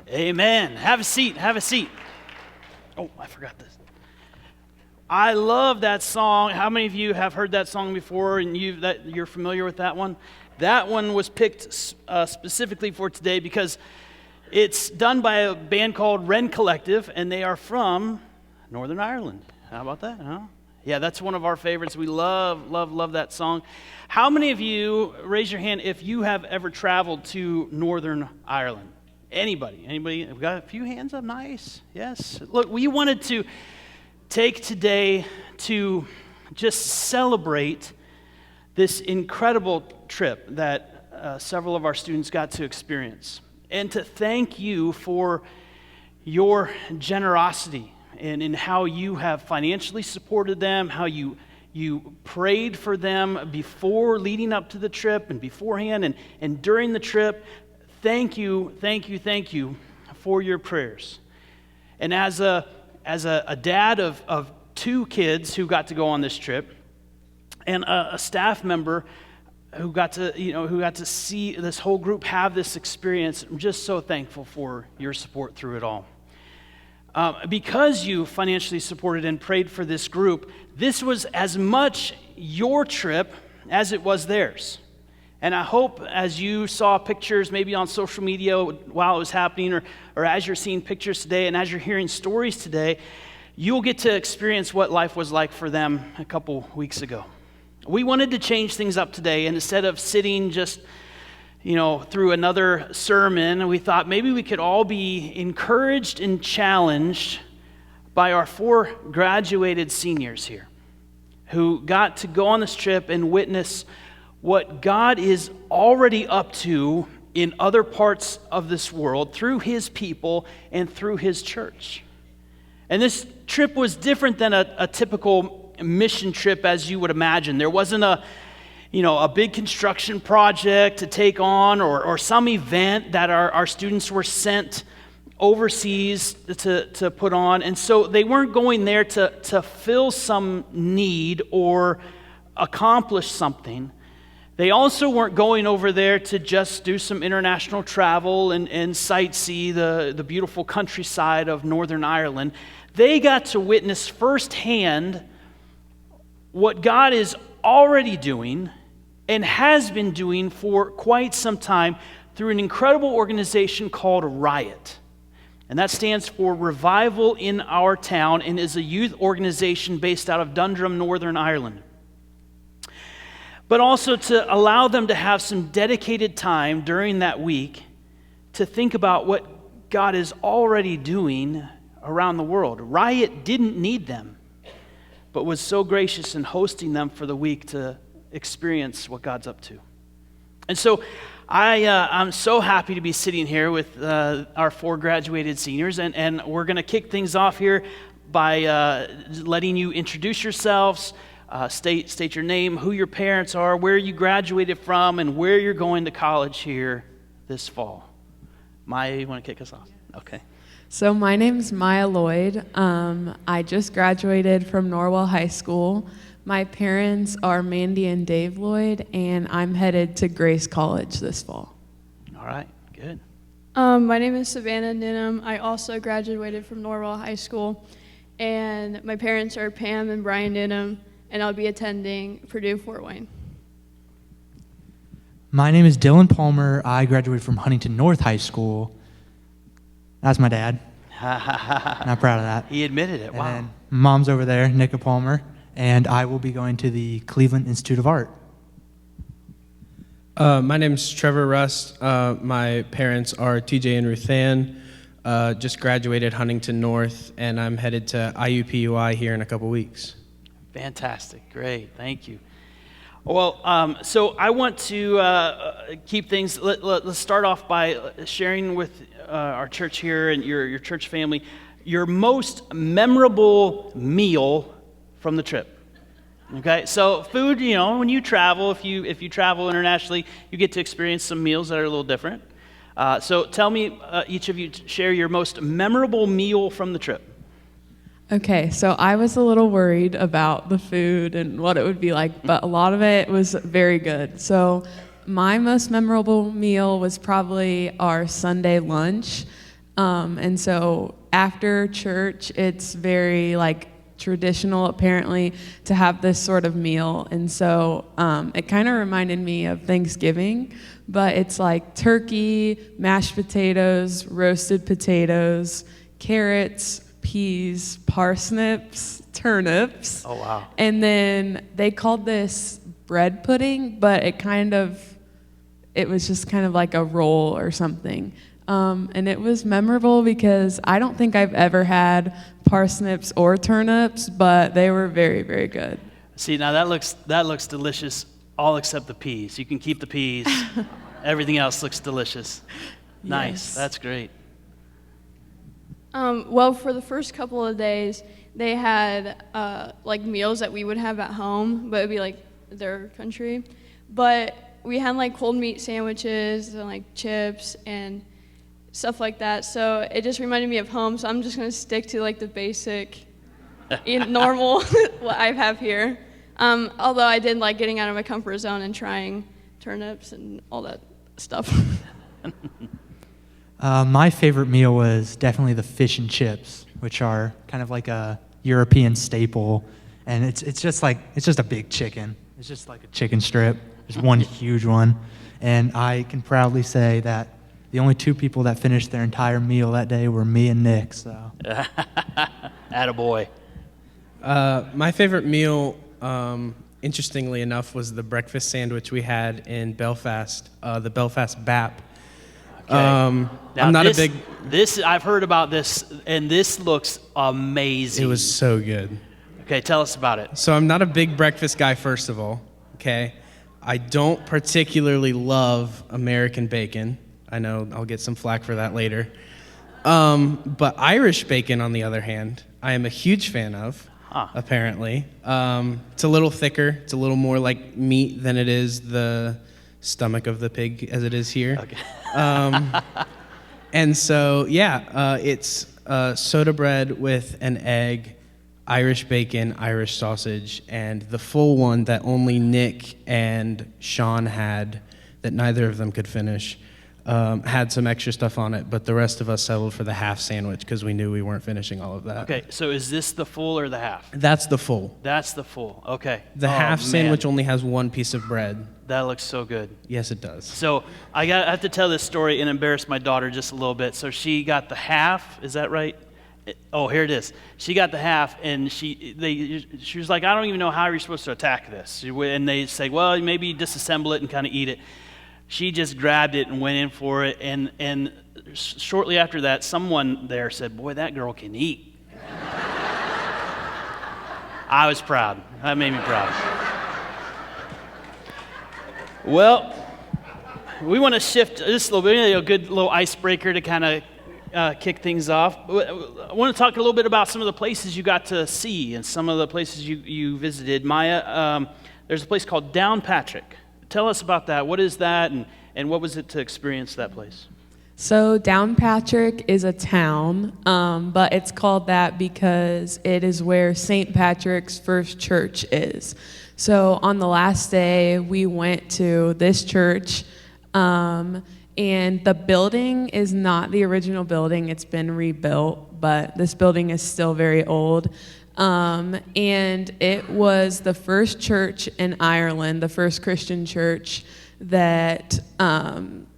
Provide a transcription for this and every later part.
Amen. Have a seat. Have a seat. Oh, I forgot this. I love that song. How many of you have heard that song before and you're familiar with that one? That one was picked specifically for today because it's done by a band called Wren Collective, and they are from Northern Ireland. How about that, huh? Yeah, that's one of our favorites. We love that song. How many of you, raise your hand if you have ever traveled to Northern Ireland? Anybody? We've got a few hands up. Nice. Yes. Look, we wanted to take today to just celebrate this incredible trip that several of our students got to experience, and to thank you for your generosity and in how you have financially supported them, how you prayed for them before leading up to the trip and beforehand and during the trip. Thank you for your prayers. And as a dad of two kids who got to go on this trip, and a staff member who got to see this whole group have this experience, I'm just so thankful for your support through it all. Because you financially supported and prayed for this group, this was as much your trip as it was theirs. And I hope as you saw pictures maybe on social media while it was happening, or as you're seeing pictures today and as you're hearing stories today, you'll get to experience what life was like for them a couple weeks ago. We wanted to change things up today, and instead of sitting just, through another sermon, we thought maybe we could all be encouraged and challenged by our 4 graduated seniors here who got to go on this trip and witness what God is already up to in other parts of this world through His people and through His church. And this trip was different than a typical mission trip as you would imagine. There wasn't a big construction project to take on or some event that our students were sent overseas to put on. And so they weren't going there to fill some need or accomplish something. They also weren't going over there to just do some international travel and sightsee the beautiful countryside of Northern Ireland. They got to witness firsthand what God is already doing and has been doing for quite some time through an incredible organization called Riot. And that stands for Revival in Our Town and is a youth organization based out of Dundrum, Northern Ireland. But also to allow them to have some dedicated time during that week to think about what God is already doing around the world. Riot didn't need them, but was so gracious in hosting them for the week to experience what God's up to. And so I'm so happy to be sitting here with our 4 graduated seniors, and we're going to kick things off here by letting you introduce yourselves, state your name, who your parents are, where you graduated from, and where you're going to college here this fall. Maya, you want to kick us off? Okay. So my name's Maya Lloyd. I just graduated from Norwell High School. My parents are Mandy and Dave Lloyd, and I'm headed to Grace College this fall. All right, good. My name is Savannah Ninham. I also graduated from Norwell High School, and my parents are Pam and Brian Ninham, and I'll be attending Purdue Fort Wayne. My name is Dylan Palmer. I graduated from Huntington North High School. That's my dad. Not proud of that. He admitted it. Wow. And mom's over there, Nika Palmer, and I will be going to the Cleveland Institute of Art. My name's Trevor Rust. My parents are TJ and Ruth Ann. Just graduated Huntington North, and I'm headed to IUPUI here in a couple weeks. Fantastic. Great. Thank you. Well, so I want to keep things, let's start off by sharing with our church here and your church family your most memorable meal from the trip. Okay, so food, when you travel, if you travel internationally, you get to experience some meals that are a little different. So tell me, each of you, share your most memorable meal from the trip. Okay, so I was a little worried about the food and what it would be like, but a lot of it was very good. So my most memorable meal was probably our Sunday lunch. And so after church, it's very like traditional apparently to have this sort of meal. And so it kind of reminded me of Thanksgiving, but it's like turkey, mashed potatoes, roasted potatoes, carrots, peas, parsnips, turnips. Oh, wow. And then they called this bread pudding, but it was just kind of like a roll or something. And it was memorable because I don't think I've ever had parsnips or turnips, but they were very, very good. See, now that looks delicious, all except the peas. You can keep the peas. Everything else looks delicious. Nice. Yes. That's great. Well, for the first couple of days, they had like meals that we would have at home, but it'd be like their country. But we had like cold meat sandwiches and like chips and stuff like that. So it just reminded me of home. So I'm just gonna stick to like the basic, normal what I have here. Although I did like getting out of my comfort zone and trying turnips and all that stuff. My favorite meal was definitely the fish and chips, which are kind of like a European staple, and it's just a big chicken. It's just like a chicken strip. There's one huge one, and I can proudly say that the only two people that finished their entire meal that day were me and Nick. So, Attaboy. My favorite meal, interestingly enough, was the breakfast sandwich we had in Belfast, the Belfast BAP. Okay. Now I'm not a big. I've heard about this, and this looks amazing. It was so good. Okay, tell us about it. So I'm not a big breakfast guy, first of all. Okay, I don't particularly love American bacon. I know I'll get some flack for that later. But Irish bacon, on the other hand, I am a huge fan of. Apparently, it's a little thicker. It's a little more like meat than it is the stomach of the pig, as it is here. Okay. And so, it's soda bread with an egg, Irish bacon, Irish sausage, and the full one that only Nick and Sean had, that neither of them could finish, had some extra stuff on it, but the rest of us settled for the half sandwich because we knew we weren't finishing all of that. Okay, so is this the full or the half? That's the full. That's the full. Okay. The half sandwich only has one piece of bread. That looks so good. Yes, it does. So I have to tell this story and embarrass my daughter just a little bit. So she got the half. Is that right? Oh, here it is. She got the half, and she was like, I don't even know how you're supposed to attack this. And they say, well, maybe disassemble it and kind of eat it. She just grabbed it and went in for it, and shortly after that, someone there said, boy, that girl can eat. I was proud. That made me proud. Well, we want to shift just a little bit, a good little icebreaker to kind of kick things off. I want to talk a little bit about some of the places you got to see and some of the places you visited. Maya, there's a place called Downpatrick. Tell us about that. What is that, and what was it to experience that place? So Downpatrick is a town, but it's called that because it is where St. Patrick's First Church is. So on the last day, we went to this church, and the building is not the original building. It's been rebuilt, but this building is still very old. And it was the first church in Ireland, the first Christian church that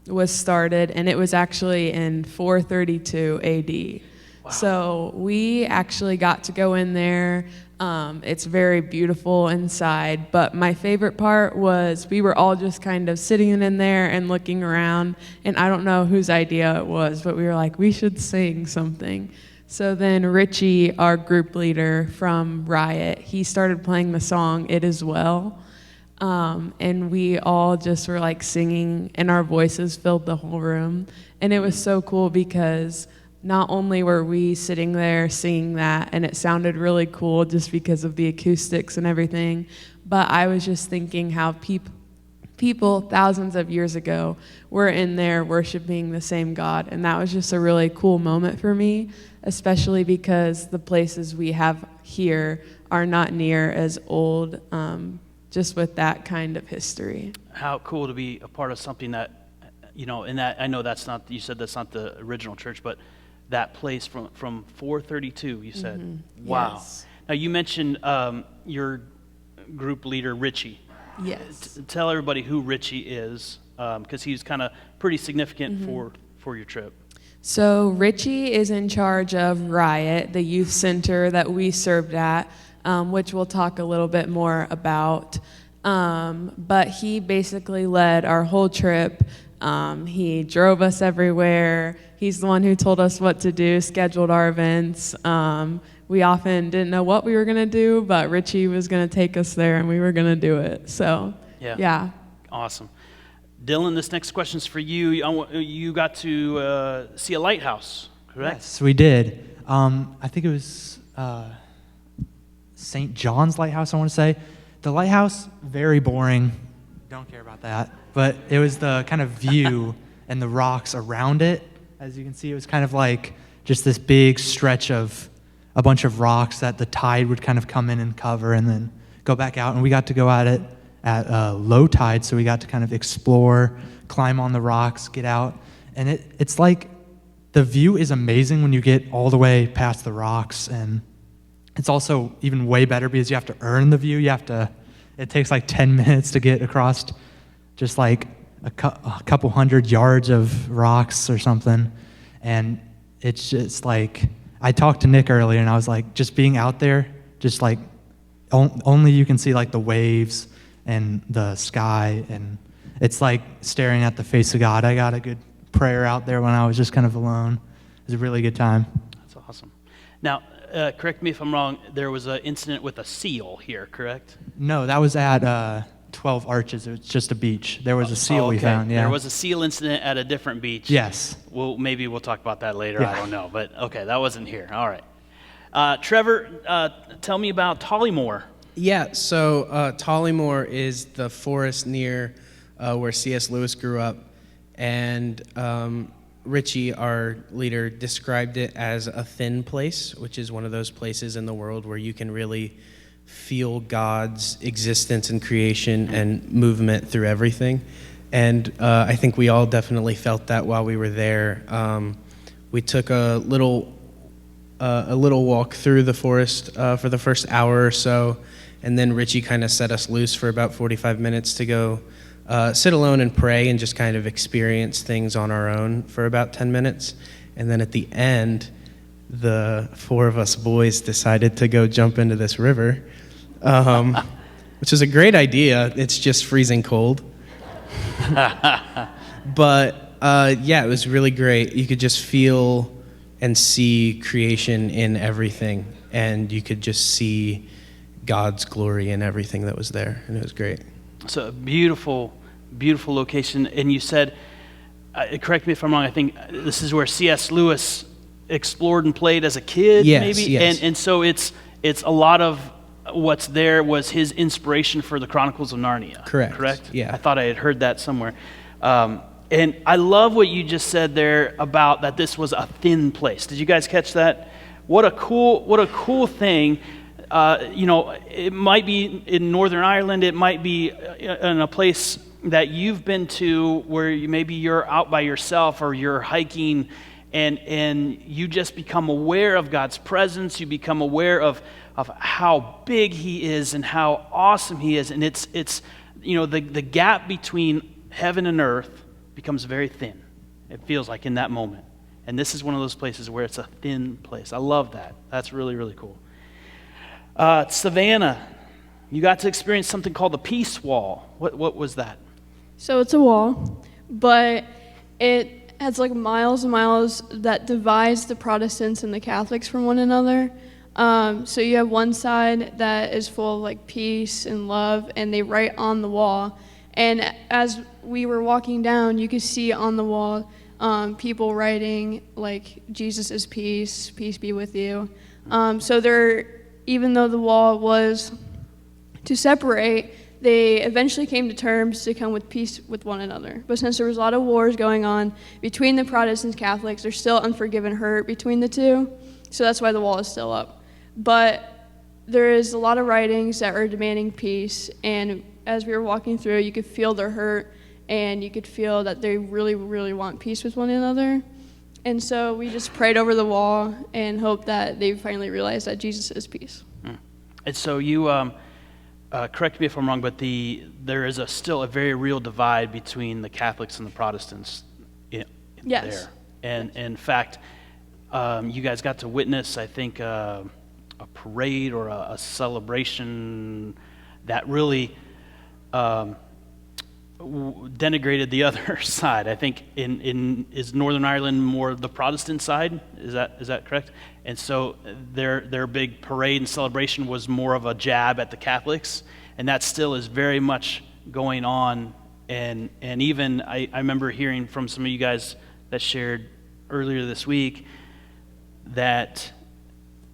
was started, and it was actually in 432 AD. Wow. So we actually got to go in there. It's very beautiful inside, but my favorite part was we were all just kind of sitting in there and looking around, and I don't know whose idea it was, but we were like, we should sing something. So then Richie, our group leader from Riot, he started playing the song It Is Well, and we all just were like singing, and our voices filled the whole room, and it was so cool because not only were we sitting there singing that, and it sounded really cool just because of the acoustics and everything, but I was just thinking how people thousands of years ago were in there worshiping the same God, and that was just a really cool moment for me, especially because the places we have here are not near as old, just with that kind of history. How cool to be a part of something that, and that I know that's not, you said that's not the original church, but that place from 432, you said. Wow. Yes. Now, you mentioned your group leader, Richie. Yes. Tell everybody who Richie is, because he's kind of pretty significant for your trip. So Richie is in charge of Riot, the youth center that we served at, which we'll talk a little bit more about. But he basically led our whole trip. He drove us everywhere. He's the one who told us what to do, scheduled our events. We often didn't know what we were going to do, but Richie was going to take us there and we were going to do it. So, yeah. Awesome. Dylan, this next question's for you. You got to see a lighthouse, correct? Yes, we did. I think it was St. John's Lighthouse, I want to say. The lighthouse, very boring. Don't care about that. But it was the kind of view and the rocks around it. As you can see, it was kind of like just this big stretch of a bunch of rocks that the tide would kind of come in and cover and then go back out. And we got to go at it at low tide, so we got to kind of explore, climb on the rocks, get out. And it's like the view is amazing when you get all the way past the rocks. And it's also even way better because you have to earn the view. It takes like 10 minutes to get across just like a couple hundred yards of rocks or something. And it's just like, I talked to Nick earlier and I was like, just being out there, just like only you can see like the waves and the sky, and it's like staring at the face of God. I got a good prayer out there when I was just kind of alone. It was a really good time. That's awesome. Now, correct me if I'm wrong, there was an incident with a seal here, correct? No, that was at 12 Arches. It was just a beach. There was a seal we found, yeah. There was a seal incident at a different beach. Yes. Well, maybe we'll talk about that later. Yeah. I don't know, but okay, that wasn't here. All right. Trevor, tell me about Tollymore. Yeah, so Tollymore is the forest near where C.S. Lewis grew up, and Richie, our leader, described it as a thin place, which is one of those places in the world where you can really feel God's existence and creation and movement through everything. And I think we all definitely felt that while we were there. We took a little walk through the forest for the first hour or so, and then Richie kind of set us loose for about 45 minutes to go sit alone and pray and just kind of experience things on our own for about 10 minutes. And then at the end, the four of us boys decided to go jump into this river, which is a great idea. It's just freezing cold. But yeah, it was really great. You could just feel and see creation in everything, and you could just see God's glory in everything that was there, and it was great. So a beautiful, beautiful location. And you said, correct me if I'm wrong, I think this is where C.S. Lewis explored and played as a kid, Yes, maybe? yes. And so it's a lot of what's there was his inspiration for the Chronicles of Narnia. Correct. Yeah. I thought I had heard that somewhere. And I love what you just said there about that this was a thin place. Did you guys catch that? What a cool thing. It might be in Northern Ireland. It might be in a place that you've been to where maybe you're out by yourself or you're hiking, and you just become aware of God's presence. You become aware of how big He is and how awesome He is, and it's the gap between heaven and earth becomes very thin. It feels like in that moment, and this is one of those places where it's a thin place. I love that. That's really, really cool. Savannah, you got to experience something called the Peace Wall. What was that? So it's a wall, but it has like miles and miles that divides the Protestants and the Catholics from one another. So you have one side that is full of like peace and love, and they write on the wall. And as we were walking down, you could see on the wall people writing like, Jesus is peace, peace be with you. So there, even though the wall was to separate, they eventually came to terms to come with peace with one another. But since there was a lot of wars going on between the Protestants and Catholics, there's still unforgiven hurt between the two. So that's why the wall is still up. But there is a lot of writings that are demanding peace, and as we were walking through, you could feel their hurt, and you could feel that they really, really want peace with one another. And so we just prayed over the wall and hoped that they finally realized that Jesus is peace. And so you, correct me if I'm wrong, but there is still a very real divide between the Catholics and the Protestants Yes. there. And in fact, you guys got to witness, I think, a parade or a celebration that really denigrated the other side. I think is Northern Ireland more the Protestant side? Is that correct? And so their big parade and celebration was more of a jab at the Catholics, and that still is very much going on. And even I remember hearing from some of you guys that shared earlier this week that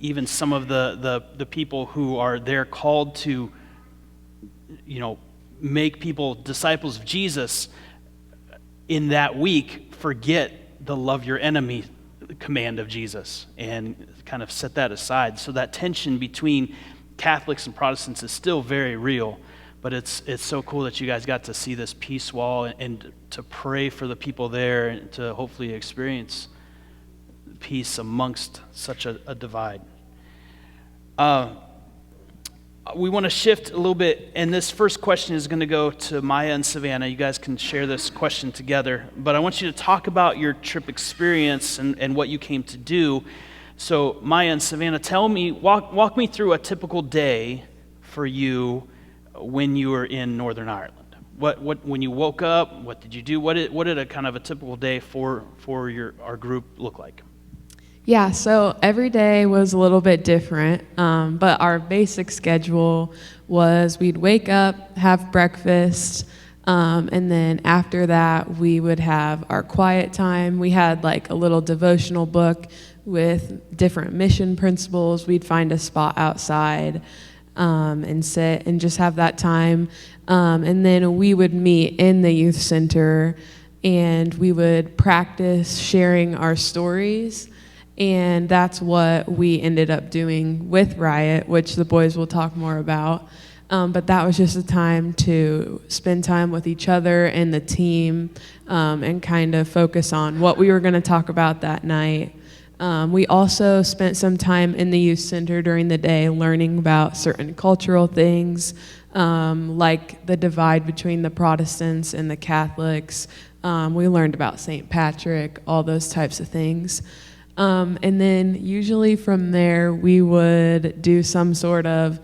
even some of the people who are there called to, make people disciples of Jesus in that week forget the love your enemy command of Jesus and kind of set that aside. So that tension between Catholics and Protestants is still very real, but it's so cool that you guys got to see this peace wall and to pray for the people there and to hopefully experience peace amongst such a divide. We want to shift a little bit, and this first question is going to go to Maya and Savannah. You guys can share this question together, but I want you to talk about your trip experience and what you came to do. So Maya and Savannah, walk me through a typical day for you when you were in Northern Ireland. When you woke up, what did you do? What did a kind of a typical day for our group look like? Yeah, so every day was a little bit different, but our basic schedule was we'd wake up, have breakfast, and then after that we would have our quiet time. We had like a little devotional book with different mission principles. We'd find a spot outside and sit and just have that time. And then we would meet in the youth center and we would practice sharing our stories. And that's what we ended up doing with Riot, which the boys will talk more about. But that was just a time to spend time with each other and the team and kind of focus on what we were going to talk about that night. We also spent some time in the youth center during the day learning about certain cultural things, like the divide between the Protestants and the Catholics. We learned about St. Patrick, all those types of things. And then usually from there, we would do some sort of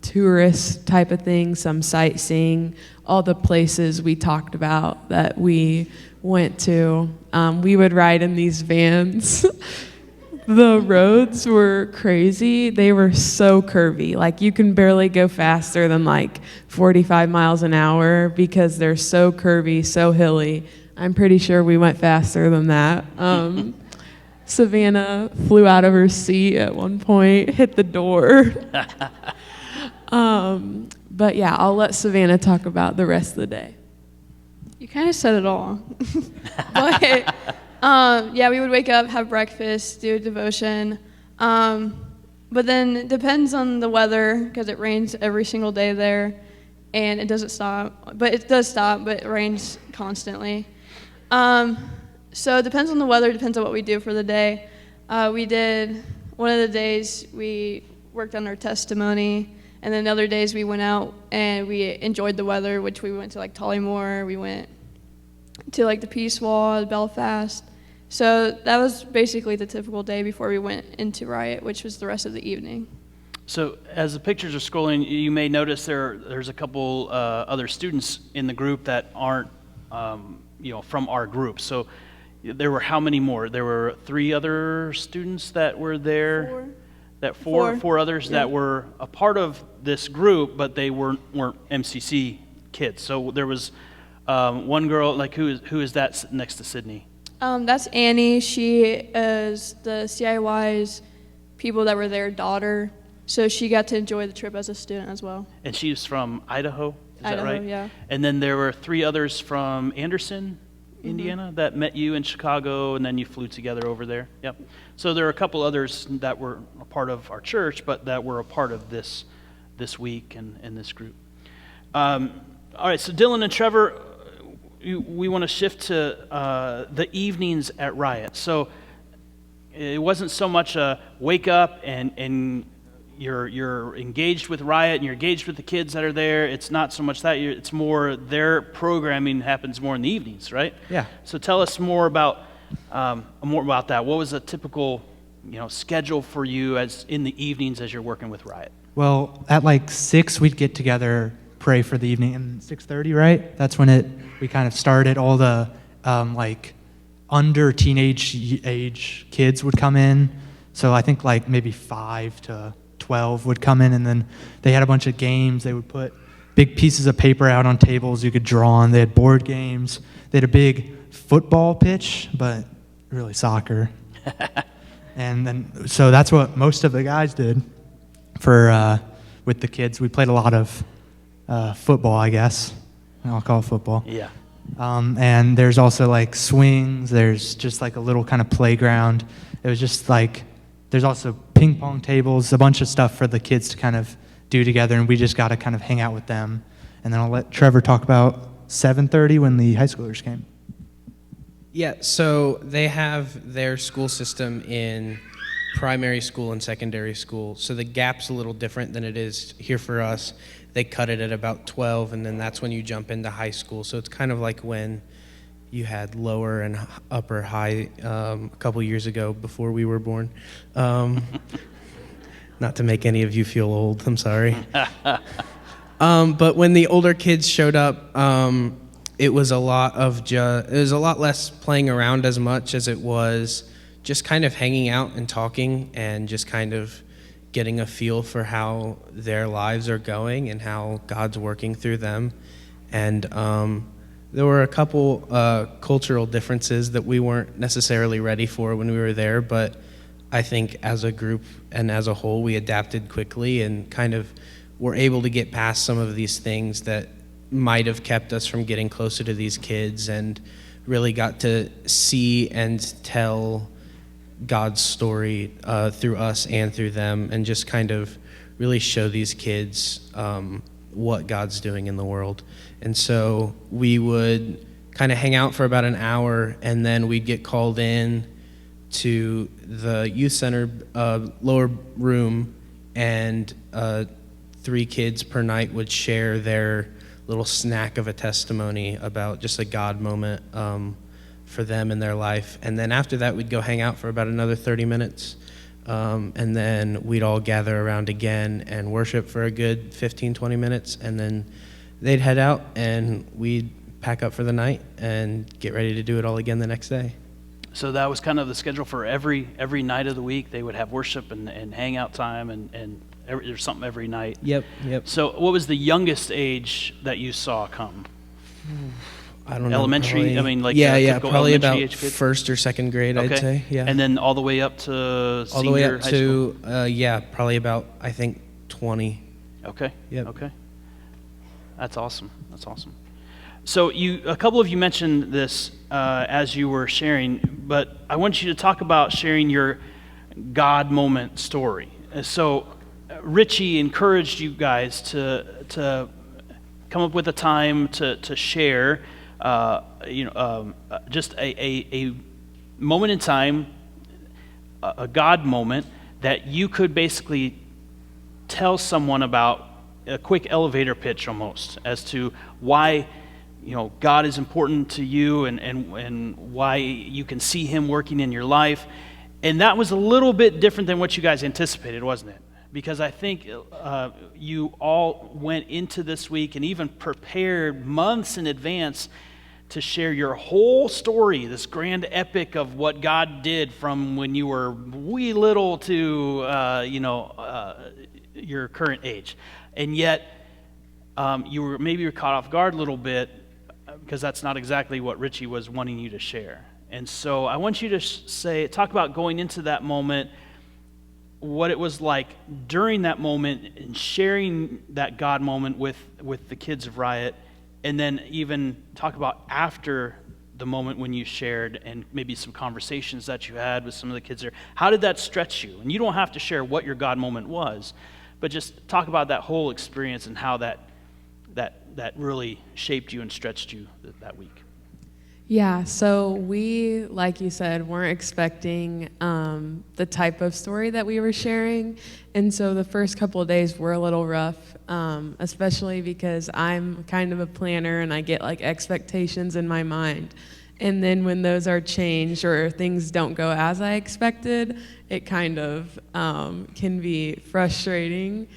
tourist type of thing, some sightseeing, all the places we talked about that we went to. We would ride in these vans. The roads were crazy. They were so curvy. Like you can barely go faster than like 45 miles an hour because they're so curvy, so hilly. I'm pretty sure we went faster than that. Savannah flew out of her seat at one point, hit the door. But yeah, I'll let Savannah talk about the rest of the day. You kind of said it all. But yeah, we would wake up, have breakfast, do a devotion. But then it depends on the weather because it rains every single day there and it doesn't stop. But it does stop, but it rains constantly. So it depends on the weather, depends on what we do for the day. One of the days we worked on our testimony, and then other days we went out and we enjoyed the weather, which we went to like Tollymore, we went to like the Peace Wall, Belfast. So that was basically the typical day before we went into Riot, which was the rest of the evening. So as the pictures are scrolling, you may notice there's a couple other students in the group that aren't from our group. So there were how many more? There were 3 other students that were there. Four others that were a part of this group, but they weren't MCC kids. So there was one girl, like who is that next to Sydney? That's Annie. She is the CIY's people that were their daughter. So she got to enjoy the trip as a student as well. And she's from Idaho, is that right? Yeah. And then there were 3 others from Anderson, Indiana, that met you in Chicago, and then you flew together over there. Yep. So there are a couple others that were a part of our church, but that were a part of this week and this group. All right, so Dylan and Trevor, we want to shift to the evenings at Riot. So it wasn't so much a wake up and you're engaged with Riot and you're engaged with the kids that are there. It's not so much that. It's more their programming happens more in the evenings, right? Yeah. So tell us more about that. What was a typical schedule for you as in the evenings as you're working with Riot? Well, at like 6, we'd get together, pray for the evening, and 6:30, right? That's when we kind of started. All the like under teenage age kids would come in. So I think like maybe 5 to 12 would come in, and then they had a bunch of games. They would put big pieces of paper out on tables you could draw on. They had board games. They had a big football pitch, but really soccer. And then, so that's what most of the guys did for with the kids. We played a lot of football, I guess. I'll call it football. Yeah. And there's also like swings. There's just like a little kind of playground. It was just like, there's also ping pong tables, a bunch of stuff for the kids to kind of do together, and we just got to kind of hang out with them. And then I'll let Trevor talk about 7:30 when the high schoolers came. Yeah, so they have their school system in primary school and secondary school. So the gap's a little different than it is here for us. They cut it at about 12, and then that's when you jump into high school. So it's kind of like when you had lower and upper high a couple years ago before we were born. Not to make any of you feel old, I'm sorry. But when the older kids showed up, it was a lot less playing around as much as it was just kind of hanging out and talking and just kind of getting a feel for how their lives are going and how God's working through them. And there were a couple cultural differences that we weren't necessarily ready for when we were there, but I think as a group and as a whole, we adapted quickly and kind of were able to get past some of these things that might have kept us from getting closer to these kids, and really got to see and tell God's story through us and through them, and just kind of really show these kids what God's doing in the world. And so we would kind of hang out for about an hour, and then we'd get called in to the youth center lower room, and 3 kids per night would share their little snack of a testimony about just a God moment for them in their life. And then after that, we'd go hang out for about another 30 minutes. And then we'd all gather around again and worship for a good 15, 20 minutes. And then they'd head out, and we'd pack up for the night and get ready to do it all again the next day. So that was kind of the schedule for every night of the week. They would have worship and hangout time, and there's something every night. Yep. So what was the youngest age that you saw come? I don't know. Elementary? Probably, Yeah, probably about age kid? 1st or 2nd grade, Okay. I'd say. Yeah. And then all the way up to all the way senior up high school? to probably about, I think, 20. Okay. Yep. Okay. That's awesome. So a couple of you mentioned this as you were sharing, but I want you to talk about sharing your God moment story. So Richie encouraged you guys to come up with a time to share, just a moment in time, a God moment that you could basically tell someone about, a quick elevator pitch almost, as to why God is important to you and why you can see him working in your life. And that was a little bit different than what you guys anticipated, wasn't it? Because I think you all went into this week and even prepared months in advance to share your whole story, this grand epic of what God did from when you were wee little to your current age. And yet you were caught off guard a little bit, because that's not exactly what Richie was wanting you to share. And so I want you to talk about going into that moment, what it was like during that moment, and sharing that God moment with the kids of Riot, and then even talk about after the moment when you shared, and maybe some conversations that you had with some of the kids there. How did that stretch you? And you don't have to share what your God moment was, but just talk about that whole experience and how that really shaped you and stretched you that week. Yeah, so we, like you said, weren't expecting the type of story that we were sharing. And so the first couple of days were a little rough, especially because I'm kind of a planner and I get like expectations in my mind. And then when those are changed or things don't go as I expected, it kind of can be frustrating.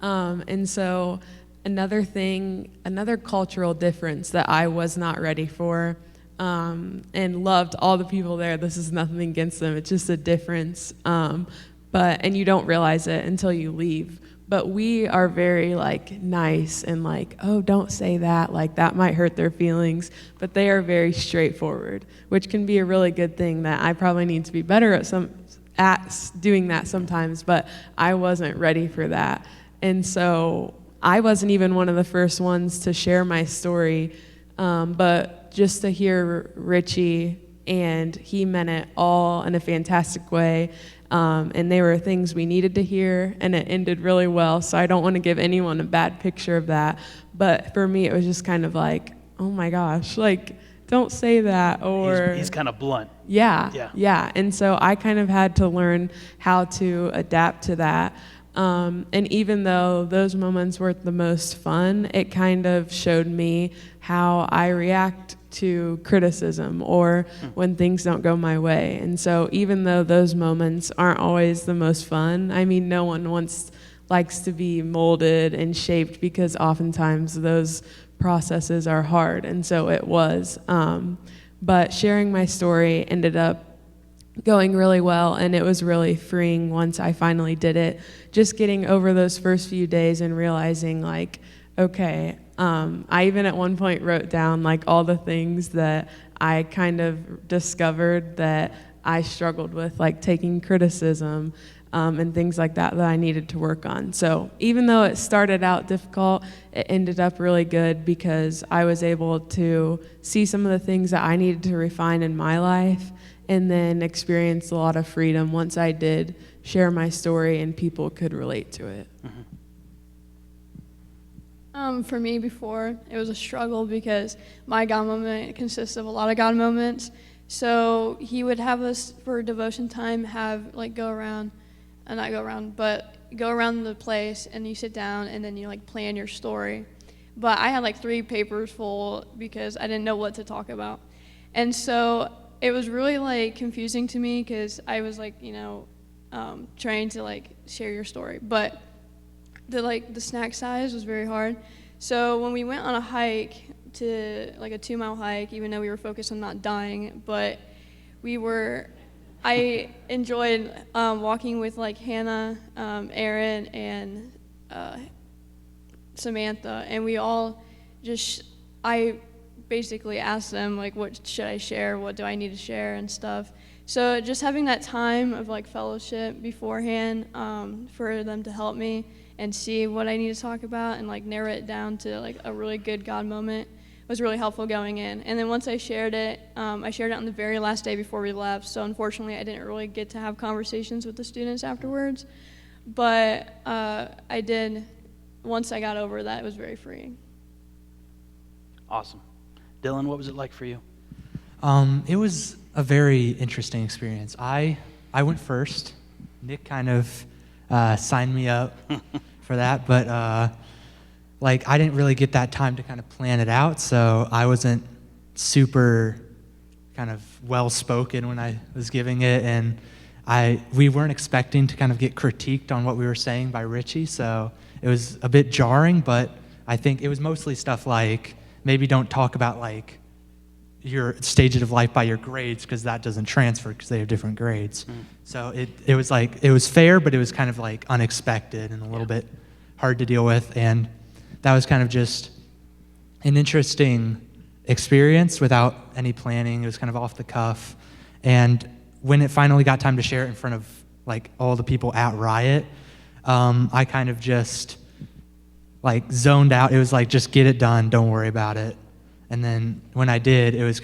And so another cultural difference that I was not ready for, and loved all the people there. This is nothing against them. It's just a difference. And you don't realize it until you leave. But we are very like nice and like, oh, don't say that. Like that might hurt their feelings. But they are very straightforward, which can be a really good thing that I probably need to be better at doing that sometimes. But I wasn't ready for that. And so I wasn't even one of the first ones to share my story. But just to hear Richie, and he meant it all in a fantastic way. And they were things we needed to hear, and it ended really well. So I don't want to give anyone a bad picture of that. But for me, it was just kind of like, oh my gosh, like, don't say that. Or He's kind of blunt. Yeah. And so I kind of had to learn how to adapt to that. And even though those moments weren't the most fun, it kind of showed me how I react to criticism or when things don't go my way. And so even though those moments aren't always the most fun, I mean, no one likes to be molded and shaped because oftentimes those processes are hard. And so it was. But sharing my story ended up going really well, and it was really freeing once I finally did it. Just getting over those first few days and realizing, like, okay, I even at one point wrote down like all the things that I kind of discovered that I struggled with, like taking criticism and things like that I needed to work on. So even though it started out difficult, it ended up really good because I was able to see some of the things that I needed to refine in my life, and then experience a lot of freedom once I did share my story and people could relate to it. For me, before, it was a struggle because my God moment consists of a lot of God moments. So he would have us for devotion time go around the place, and you sit down and then you like plan your story. But I had like 3 papers full because I didn't know what to talk about. And so it was really like confusing to me because I was like, trying to like share your story. But the snack size was very hard. So when we went on a hike to like a 2-mile hike, even though we were focused on not dying, but I enjoyed walking with like Hannah, Aaron, and Samantha, and we all I basically asked them like, what should I share? What do I need to share and stuff. So just having that time of like fellowship beforehand for them to help me and see what I need to talk about and like narrow it down to like a really good God moment was really helpful going in. And then once I shared it on the very last day before we left. So unfortunately, I didn't really get to have conversations with the students afterwards. But I did, once I got over that, it was very freeing. Awesome. Dylan, what was it like for you? It was a very interesting experience. I went first. Nick kind of signed me up for that, but I didn't really get that time to kind of plan it out, so I wasn't super kind of well-spoken when I was giving it, and we weren't expecting to kind of get critiqued on what we were saying by Richie, so it was a bit jarring, but I think it was mostly stuff like maybe don't talk about like your stages of life by your grades because that doesn't transfer because they have different grades. So it was fair, but it was kind of like unexpected and a little bit hard to deal with, and that was kind of just an interesting experience without any planning. It was kind of off the cuff, and when it finally got time to share it in front of like all the people at Riot, I kind of just like zoned out. It was like, just get it done, don't worry about it. And then when I did, it was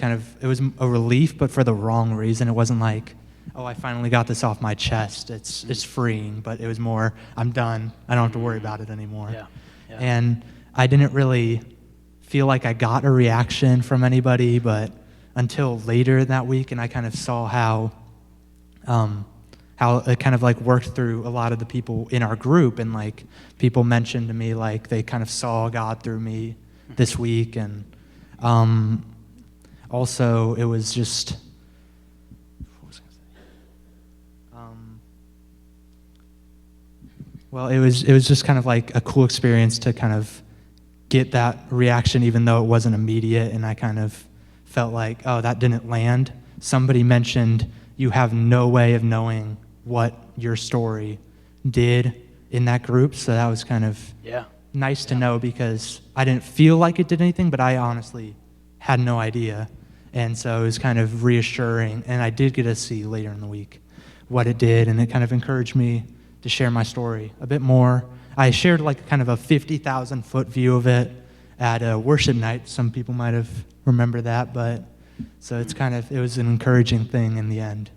a relief, but for the wrong reason. It wasn't like, oh, I finally got this off my chest. It's freeing, but it was more, I'm done. I don't have to worry about it anymore. Yeah. And I didn't really feel like I got a reaction from anybody, but until later in that week, and I kind of saw how it kind of like worked through a lot of the people in our group, and like people mentioned to me like they kind of saw God through me this week, and also it was just what was I gonna say? Well, it was just kind of like a cool experience to kind of get that reaction, even though it wasn't immediate, and I kind of felt like, oh, that didn't land. Somebody mentioned you have no way of knowing what your story did in that group, so that was kind of nice to know, because I didn't feel like it did anything, but I honestly had no idea, and so it was kind of reassuring, and I did get to see later in the week what it did, and it kind of encouraged me to share my story a bit more. I shared like kind of a 50,000 foot view of it at a worship night. Some people might have remembered that, but so it's kind of, it was an encouraging thing in the end.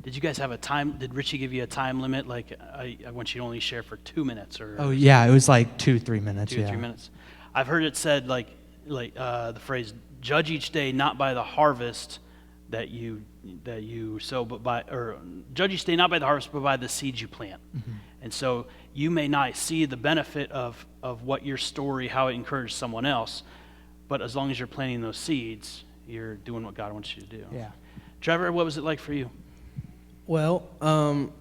Did you guys have a time? Did Richie give you a time limit? Like, I want you to only share for 2 minutes, or? Oh yeah, it was like 2-3 minutes. 2 or 3 minutes. I've heard it said like the phrase "judge each day not by the harvest that you sow, but by, or judge each day not by the harvest, but by the seeds you plant." Mm-hmm. And so you may not see the benefit of what your story, how it encouraged someone else, but as long as you're planting those seeds, you're doing what God wants you to do. Yeah. Trevor, what was it like for you? Well,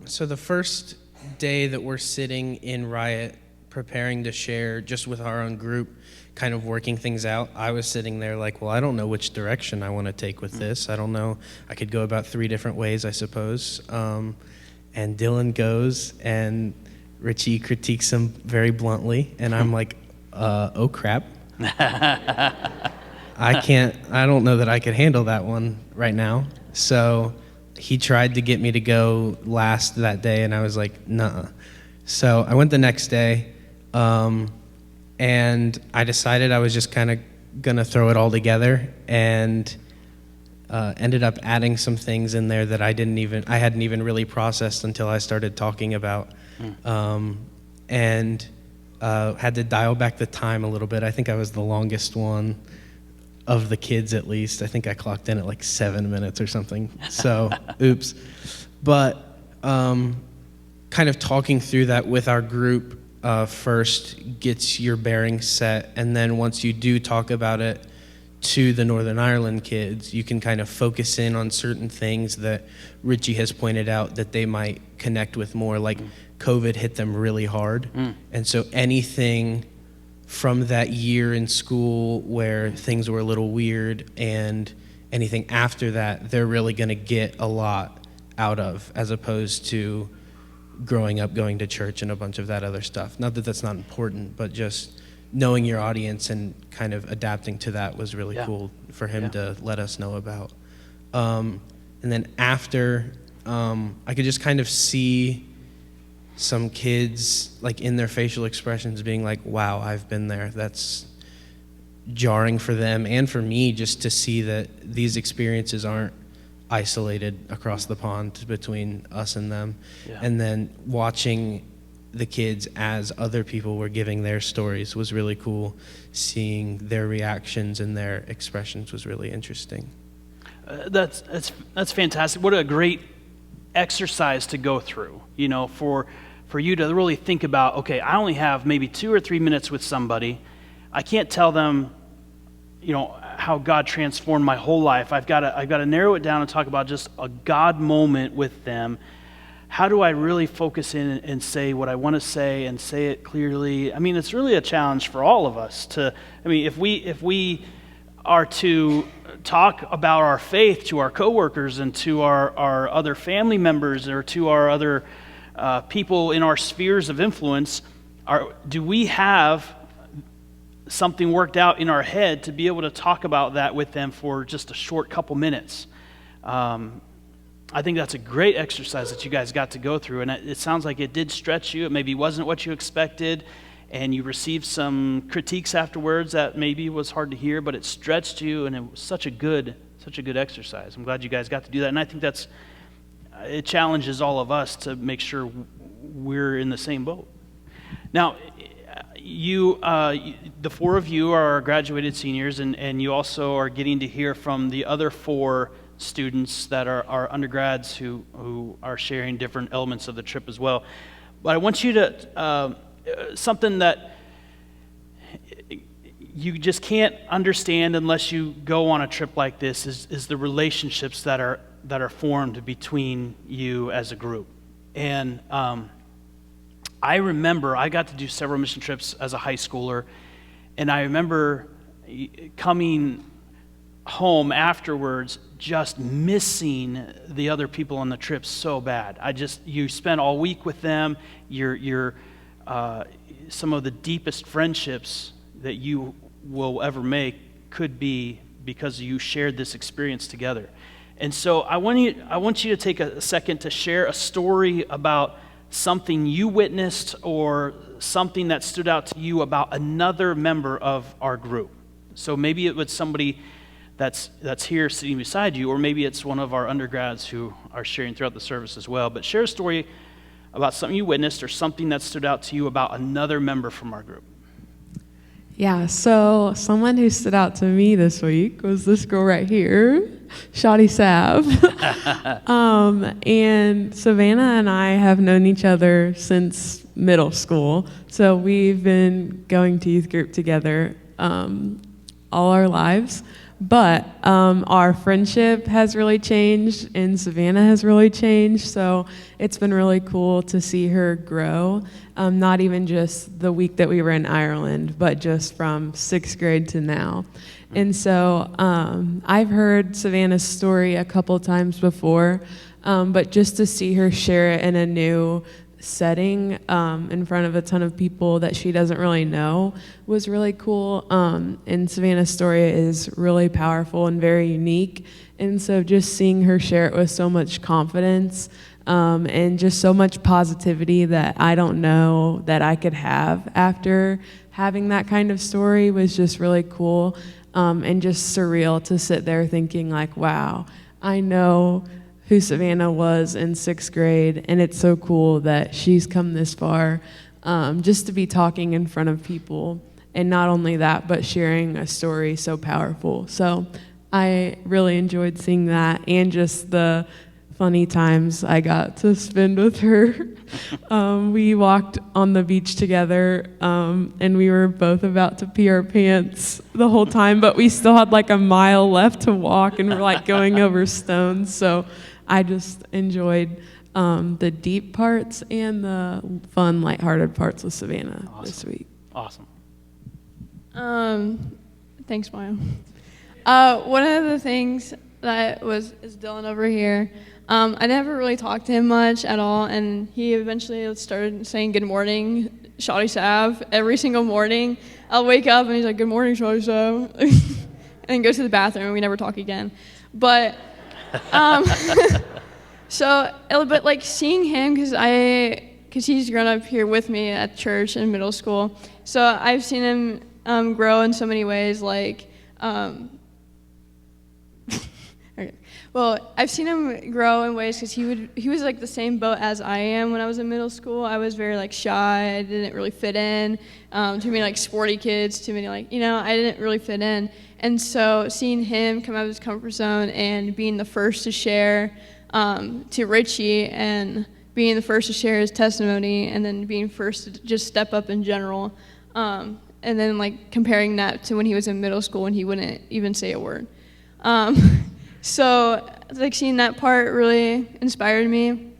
so the first day that we're sitting in Riot preparing to share just with our own group, kind of working things out, I was sitting there like, well, I don't know which direction I want to take with this. I don't know. I could go about 3 different ways, I suppose. And Dylan goes, and Richie critiques him very bluntly, and I'm like, oh crap. I don't know that I could handle that one right now. So he tried to get me to go last that day, and I was like, nuh-uh. So I went the next day, and I decided I was just kind of gonna throw it all together, and ended up adding some things in there that I hadn't even really processed until I started talking about, and had to dial back the time a little bit. I think I was the longest one of the kids, at least. I think I clocked in at like 7 minutes or something. So, oops. But kind of talking through that with our group first gets your bearings set, and then once you do talk about it to the Northern Ireland kids, you can kind of focus in on certain things that Richie has pointed out that they might connect with more, like COVID hit them really hard. And so anything from that year in school where things were a little weird, and anything after that, they're really going to get a lot out of, as opposed to growing up going to church and a bunch of that other stuff. Not that that's not important, but just knowing your audience and kind of adapting to that was really cool for him to let us know about. And then after, I could just kind of see some kids like in their facial expressions being like, wow, I've been there. That's jarring for them and for me, just to see that these experiences aren't isolated across the pond between us and them. And then watching the kids as other people were giving their stories was really cool. Seeing their reactions and their expressions was really interesting. That's fantastic. What a great exercise to go through, you know, for you to really think about, okay, I only have maybe 2 or 3 minutes with somebody. I can't tell them, you know, how God transformed my whole life. I've got to narrow it down and talk about just a God moment with them. How do I really focus in and say what I want to say and say it clearly? I mean, it's really a challenge for all of us to, I mean, if we are to talk about our faith to our coworkers and to our other family members, or to our other people in our spheres of influence, do we have something worked out in our head to be able to talk about that with them for just a short couple minutes? I think that's a great exercise that you guys got to go through, and it sounds like it did stretch you. It maybe wasn't what you expected, and you received some critiques afterwards that maybe was hard to hear, but it stretched you, and it was such a good exercise. I'm glad you guys got to do that, and I think it challenges all of us to make sure we're in the same boat. Now, the four of you are graduated seniors, and you also are getting to hear from the other four students that are undergrads who are sharing different elements of the trip as well. But I want you to, something that you just can't understand unless you go on a trip like this is the relationships that are formed between you as a group. And I remember I got to do several mission trips as a high schooler, and I remember coming home afterwards just missing the other people on the trip so bad. You spend all week with them. You're some of the deepest friendships that you will ever make could be because you shared this experience together. And so I want you to take a second to share a story about something you witnessed or something that stood out to you about another member of our group. So maybe it was somebody that's here sitting beside you, or maybe it's one of our undergrads who are sharing throughout the service as well. But share a story about something you witnessed or something that stood out to you about another member from our group. Yeah, so someone who stood out to me this week was this girl right here, Shadi Sav. And Savannah and I have known each other since middle school. So we've been going to youth group together all our lives. But our friendship has really changed, and Savannah has really changed. So it's been really cool to see her grow, not even just the week that we were in Ireland, but just from 6th grade to now. And so I've heard Savannah's story a couple times before, but just to see her share it in a new setting in front of a ton of people that she doesn't really know was really cool. And Savannah's story is really powerful and very unique. And so just seeing her share it with so much confidence and just so much positivity that I don't know that I could have after having that kind of story was just really cool and just surreal to sit there thinking like, wow, I know who Savannah was in 6th grade, and it's so cool that she's come this far just to be talking in front of people, and not only that, but sharing a story so powerful. So I really enjoyed seeing that, and just the funny times I got to spend with her. We walked on the beach together, and we were both about to pee our pants the whole time, but we still had like a mile left to walk, and we're like going over stones. So I just enjoyed the deep parts and the fun, lighthearted parts with Savannah this week. Awesome. Thanks, Maya. One of the things that is Dylan over here. I never really talked to him much at all, and he eventually started saying good morning, Shadi Sav, every single morning. I'll wake up and he's like, good morning, Shadi Sav, and then go to the bathroom and we never talk again. But but like seeing him, because he's grown up here with me at church in middle school, so I've seen him grow in so many ways. Like, okay. Well, I've seen him grow in ways because he was like the same boat as I am when I was in middle school. I was very like shy. I didn't really fit in. Too many like sporty kids. Too many like I didn't really fit in. And so seeing him come out of his comfort zone and being the first to share to Richie and being the first to share his testimony and then being first to just step up in general. And then like comparing that to when he was in middle school and he wouldn't even say a word. So like seeing that part really inspired me.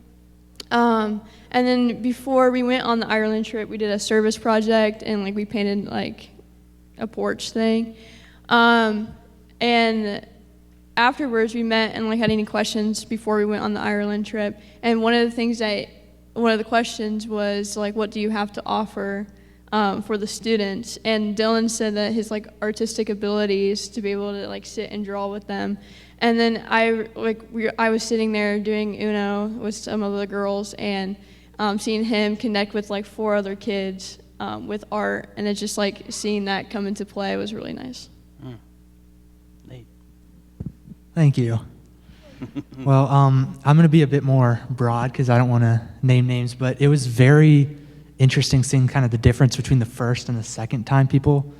And then before we went on the Ireland trip, we did a service project and like we painted like a porch thing. And afterwards we met and like had any questions before we went on the Ireland trip. And one of the questions was like, what do you have to offer for the students? And Dylan said that his like artistic abilities to be able to like sit and draw with them. And then I was sitting there doing Uno with some of the girls and seeing him connect with like 4 other kids with art, and it's just like seeing that come into play was really nice. Nate. Thank you. Well, I'm going to be a bit more broad because I don't want to name names, but it was very interesting seeing kind of the difference between the first and the second time people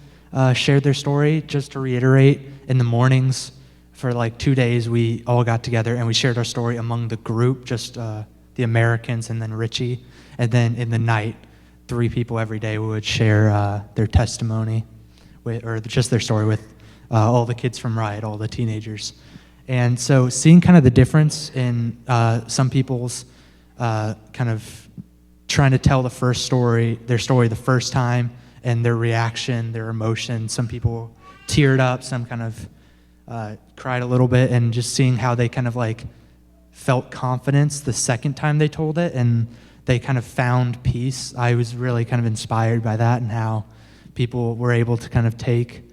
shared their story. Just to reiterate, in the mornings for like 2 days, we all got together and we shared our story among the group, just the Americans and then Richie. And then in the night, 3 people every day would share their testimony or just their story with all the kids from Riot, all the teenagers. And so seeing kind of the difference in some people's kind of trying to tell their story the first time, and their reaction, their emotion. Some people teared up, some kind of cried a little bit, and just seeing how they kind of like felt confidence the second time they told it, and they kind of found peace. I was really kind of inspired by that, and how people were able to kind of take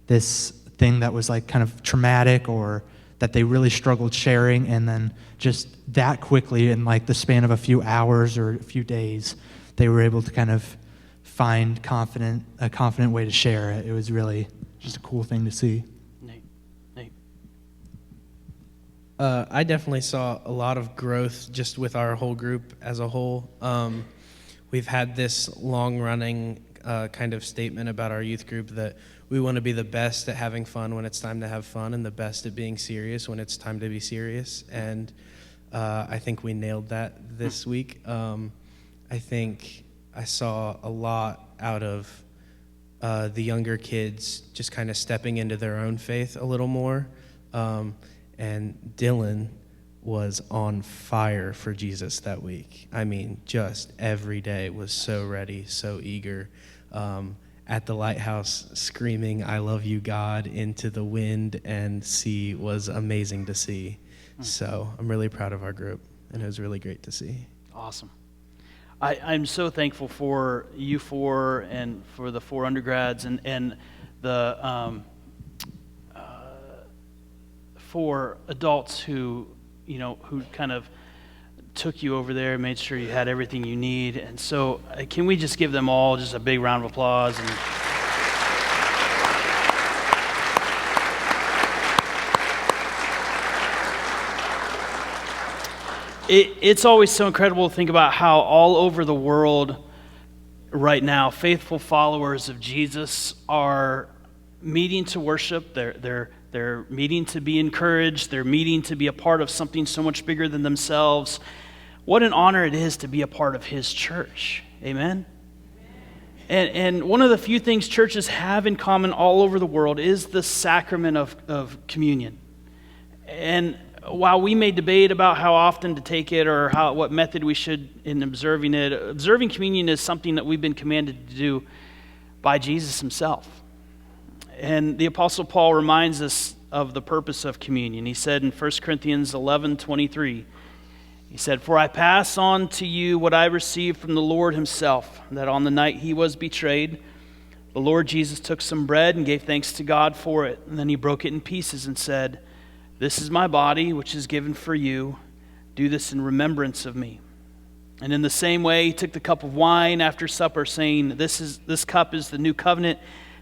this thing that was like kind of traumatic or that they really struggled sharing, and then just that quickly in like the span of a few hours or a few days, they were able to kind of find a confident way to share it. It was really just a cool thing to see. Nate. I definitely saw a lot of growth just with our whole group as a whole. We've had this long-running kind of statement about our youth group that we want to be the best at having fun when it's time to have fun, and the best at being serious when it's time to be serious. And I think we nailed that this week. I think I saw a lot out of the younger kids just kind of stepping into their own faith a little more. And Dylan was on fire for Jesus that week. I mean, just every day was so ready, so eager. At the lighthouse, screaming, "I love you, God," into the wind and sea was amazing to see. So I'm really proud of our group, and it was really great to see. Awesome. I'm so thankful for you 4 and for the 4 undergrads and the 4 adults who kind of took you over there, made sure you had everything you need. And so can we just give them all just a big round of applause? And it's always so incredible to think about how all over the world right now, faithful followers of Jesus are meeting to worship. They're meeting to be encouraged. They're meeting to be a part of something so much bigger than themselves. What an honor it is to be a part of His church. Amen? And one of the few things churches have in common all over the world is the sacrament of communion. And while we may debate about how often to take it or what method we should in observing it, observing communion is something that we've been commanded to do by Jesus Himself. And the Apostle Paul reminds us of the purpose of communion. He said in 1 Corinthians 11:23, he said, "For I pass on to you what I received from the Lord Himself, that on the night He was betrayed, the Lord Jesus took some bread and gave thanks to God for it. And then He broke it in pieces and said, 'This is my body, which is given for you. Do this in remembrance of me.' And in the same way, He took the cup of wine after supper, saying, 'This cup is the new covenant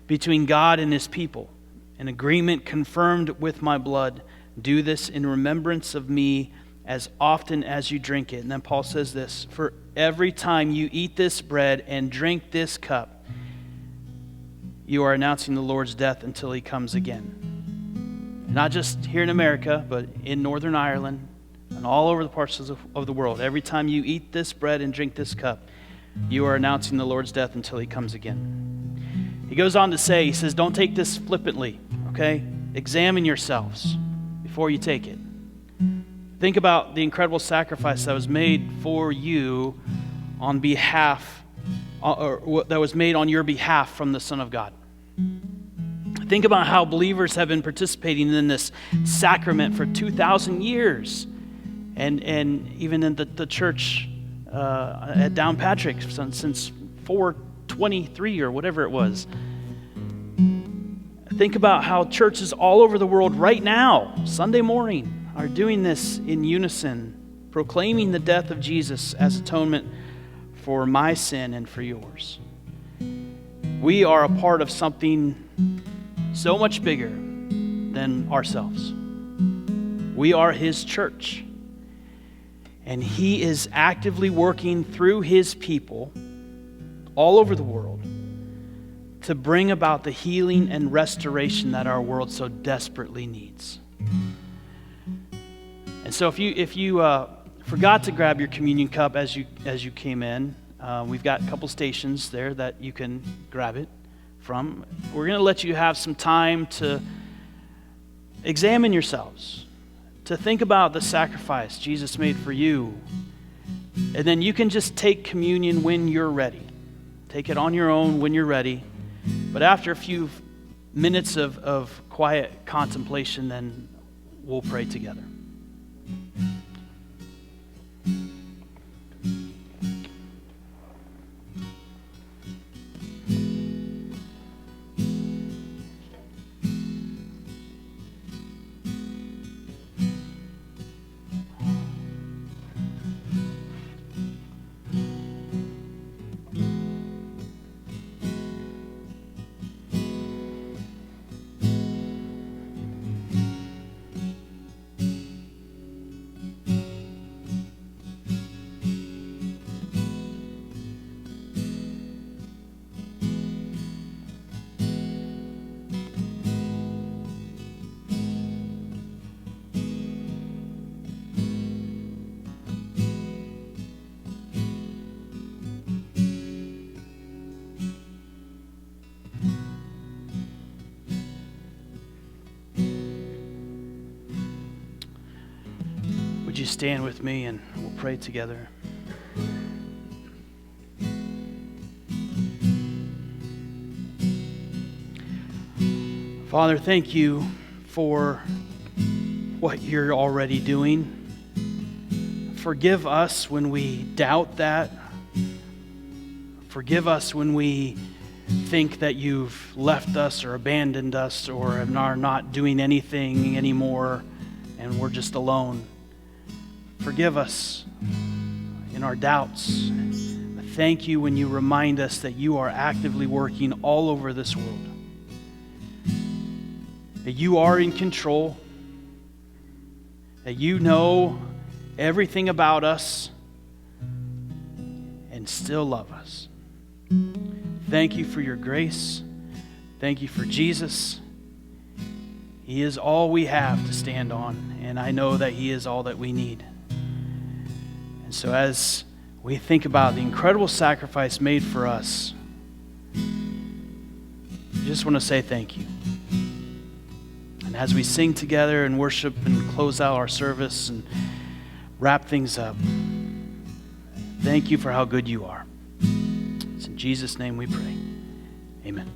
between God and His people, an agreement confirmed with my blood. Do this in remembrance of me as often as you drink it.'" And then Paul says this, "For every time you eat this bread and drink this cup, you are announcing the Lord's death until He comes again." Not just here in America, but in Northern Ireland and all over the parts of the world. Every time you eat this bread and drink this cup, you are announcing the Lord's death until He comes again. He goes on to say, he says, don't take this flippantly, okay? Examine yourselves before you take it. Think about the incredible sacrifice that was made for you on behalf, or that was made on your behalf from the Son of God. Think about how believers have been participating in this sacrament for 2,000 years. And even in the church at Downpatrick since 423 or whatever it was. Think about how churches all over the world right now, Sunday morning, are doing this in unison, proclaiming the death of Jesus as atonement for my sin and for yours. We are a part of something so much bigger than ourselves. We are His church. And He is actively working through His people all over the world to bring about the healing and restoration that our world so desperately needs. And so if you forgot to grab your communion cup as you came in, we've got a couple stations there that you can grab it from. We're going to let you have some time to examine yourselves, to think about the sacrifice Jesus made for you. And then you can just take communion when you're ready. Take it on your own when you're ready. But after a few minutes of quiet contemplation, then we'll pray together. Would you stand with me and we'll pray together? Father, thank you for what you're already doing. Forgive us when we doubt that. Forgive us when we think that you've left us or abandoned us or are not doing anything anymore and we're just alone. Forgive us in our doubts. But thank you when you remind us that you are actively working all over this world. That you are in control. That you know everything about us and still love us. Thank you for your grace. Thank you for Jesus. He is all we have to stand on, and I know that He is all that we need. And so as we think about the incredible sacrifice made for us, I just want to say thank you. And as we sing together and worship and close out our service and wrap things up, thank you for how good you are. It's in Jesus' name we pray. Amen.